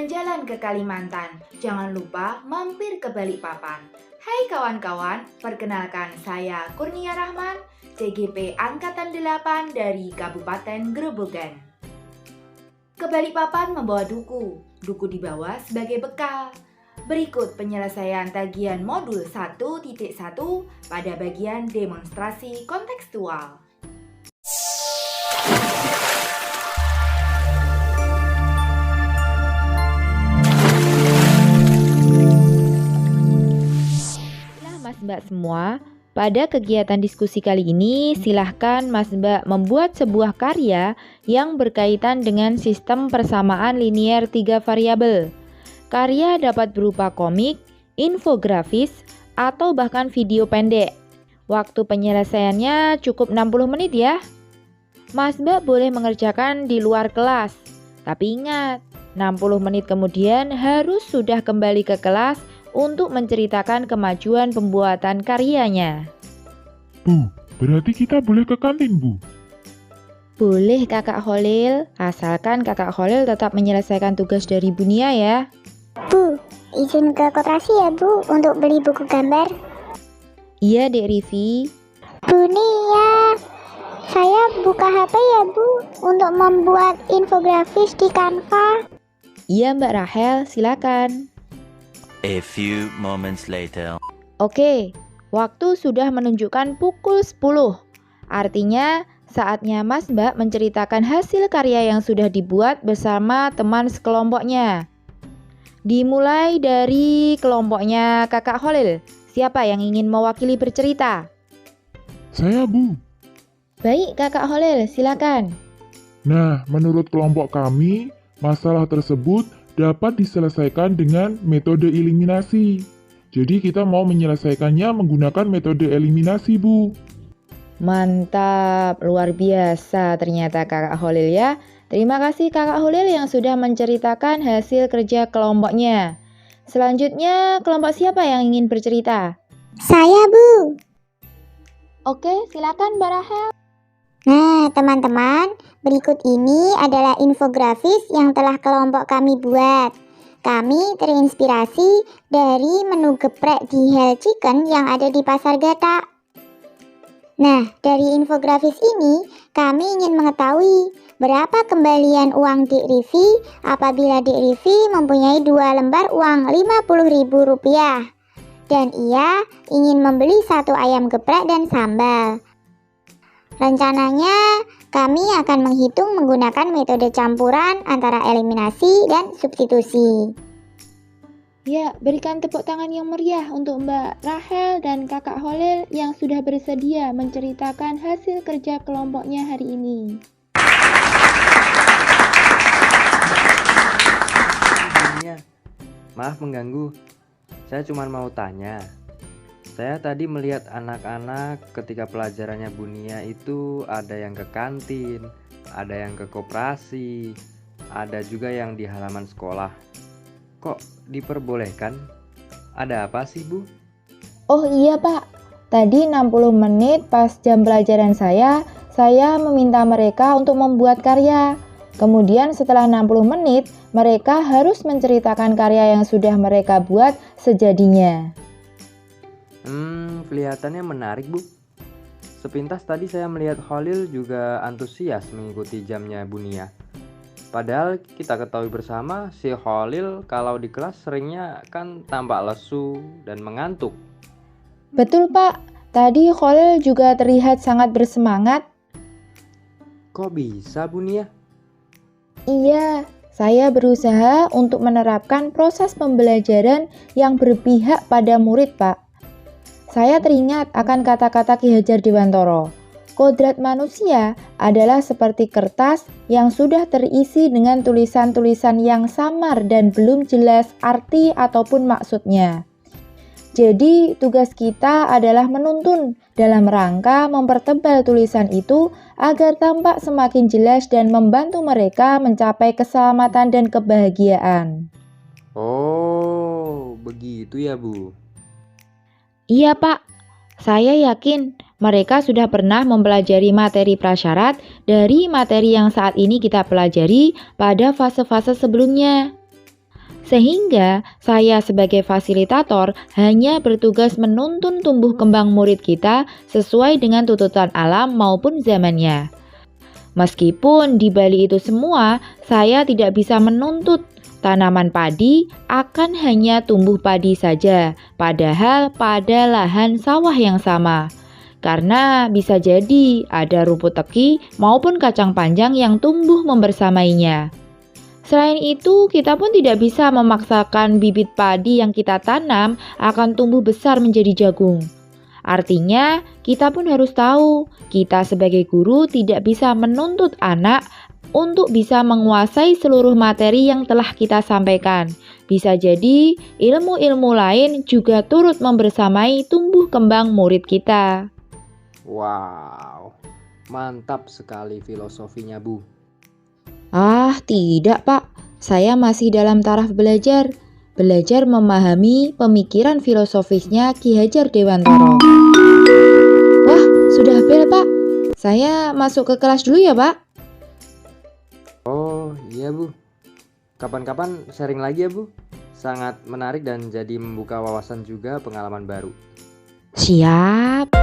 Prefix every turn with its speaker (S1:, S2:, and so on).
S1: jalan-jalan ke Kalimantan, jangan lupa mampir ke Balikpapan. Hai kawan-kawan, perkenalkan saya Kurnia Rahman, CGP Angkatan 8 dari Kabupaten Grobogan. Ke Balikpapan membawa duku dibawa sebagai bekal. Berikut penyelesaian tagihan modul 1.1 pada bagian demonstrasi kontekstual.
S2: Mas Mbak semua, pada kegiatan diskusi kali ini silahkan Mas Mbak membuat sebuah karya yang berkaitan dengan sistem persamaan linier 3 variabel. Karya dapat berupa komik, infografis, atau bahkan video pendek. Waktu penyelesaiannya cukup 60 menit ya. Mas Mbak boleh mengerjakan di luar kelas, tapi ingat, 60 menit kemudian harus sudah kembali ke kelas untuk menceritakan kemajuan pembuatan karyanya.
S3: Bu, berarti kita boleh ke kantin, Bu?
S2: Boleh Kakak Kholil, asalkan Kakak Kholil tetap menyelesaikan tugas dari Bunia ya.
S4: Bu, izin ke koperasi ya Bu untuk beli buku gambar.
S2: Iya Dek Rivi.
S4: Bunia, saya buka HP ya Bu untuk membuat infografis di Canva.
S2: Iya Mbak Rahel, silakan.
S5: A few moments later.
S2: Oke, waktu sudah menunjukkan pukul 10. Artinya, saatnya Mas Mbak menceritakan hasil karya yang sudah dibuat bersama teman sekelompoknya. Dimulai dari kelompoknya Kakak Kholil. Siapa yang ingin mewakili bercerita?
S3: Saya, Bu.
S2: Baik, Kakak Kholil, silakan.
S3: Nah, menurut kelompok kami, masalah tersebut dapat diselesaikan dengan metode eliminasi. Jadi kita mau menyelesaikannya menggunakan metode eliminasi, Bu.
S2: Mantap, luar biasa ternyata Kakak Kholil ya. Terima kasih Kakak Kholil yang sudah menceritakan hasil kerja kelompoknya. Selanjutnya, kelompok siapa yang ingin bercerita?
S4: Saya Bu.
S2: Oke, silakan Mbak Rahel.
S4: Nah teman-teman, berikut ini adalah infografis yang telah kelompok kami buat. Kami terinspirasi dari menu geprek di Hell Chicken yang ada di Pasar Gata. Nah, dari infografis ini, kami ingin mengetahui berapa kembalian uang Dik Rivi apabila Dik Rivi mempunyai 2 lembar uang Rp50.000 dan ia ingin membeli 1 ayam geprek dan sambal. Rencananya, kami akan menghitung menggunakan metode campuran antara eliminasi dan substitusi.
S2: Ya, berikan tepuk tangan yang meriah untuk Mbak Rahel dan Kakak Kholil yang sudah bersedia menceritakan hasil kerja kelompoknya hari ini.
S6: Maaf mengganggu, saya cuma mau tanya. Saya tadi melihat anak-anak ketika pelajarannya Bunia itu ada yang ke kantin, ada yang ke koperasi, ada juga yang di halaman sekolah. Kok diperbolehkan? Ada apa sih, Bu?
S2: Oh iya Pak, tadi 60 menit pas jam pelajaran saya meminta mereka untuk membuat karya. Kemudian setelah 60 menit, mereka harus menceritakan karya yang sudah mereka buat sejadinya.
S6: Kelihatannya menarik, Bu. Sepintas tadi saya melihat Kholil juga antusias mengikuti jamnya Bunia. Padahal kita ketahui bersama si Kholil kalau di kelas seringnya kan tampak lesu dan mengantuk.
S2: Betul Pak, tadi Kholil juga terlihat sangat bersemangat.
S6: Kok bisa, Bunia?
S2: Iya, saya berusaha untuk menerapkan proses pembelajaran yang berpihak pada murid Pak. Saya teringat akan kata-kata Ki Hajar Dewantoro. Kodrat manusia adalah seperti kertas yang sudah terisi dengan tulisan-tulisan yang samar dan belum jelas arti ataupun maksudnya. Jadi, tugas kita adalah menuntun dalam rangka mempertebal tulisan itu agar tampak semakin jelas dan membantu mereka mencapai keselamatan dan kebahagiaan.
S6: Oh, begitu ya, Bu.
S2: Iya Pak, saya yakin mereka sudah pernah mempelajari materi prasyarat dari materi yang saat ini kita pelajari pada fase-fase sebelumnya. Sehingga saya sebagai fasilitator hanya bertugas menuntun tumbuh kembang murid kita sesuai dengan tuntutan alam maupun zamannya. Meskipun di balik itu semua, saya tidak bisa menuntut tanaman padi akan hanya tumbuh padi saja, padahal pada lahan sawah yang sama. Karena bisa jadi ada rumput teki maupun kacang panjang yang tumbuh membersamainya. Selain itu, kita pun tidak bisa memaksakan bibit padi yang kita tanam akan tumbuh besar menjadi jagung. Artinya, kita pun harus tahu, kita sebagai guru tidak bisa menuntut anak untuk bisa menguasai seluruh materi yang telah kita sampaikan. Bisa jadi, ilmu-ilmu lain juga turut membersamai tumbuh kembang murid kita.
S6: Wow, mantap sekali filosofinya, Bu.
S2: Ah, tidak, Pak. Saya masih dalam taraf belajar. Belajar memahami pemikiran filosofisnya Ki Hajar Dewantara. Wah, sudah bel, Pak. Saya masuk ke kelas dulu ya, Pak.
S6: Oh iya, Bu. Kapan-kapan sharing lagi ya, Bu. Sangat menarik dan jadi membuka wawasan juga pengalaman baru.
S2: Siap.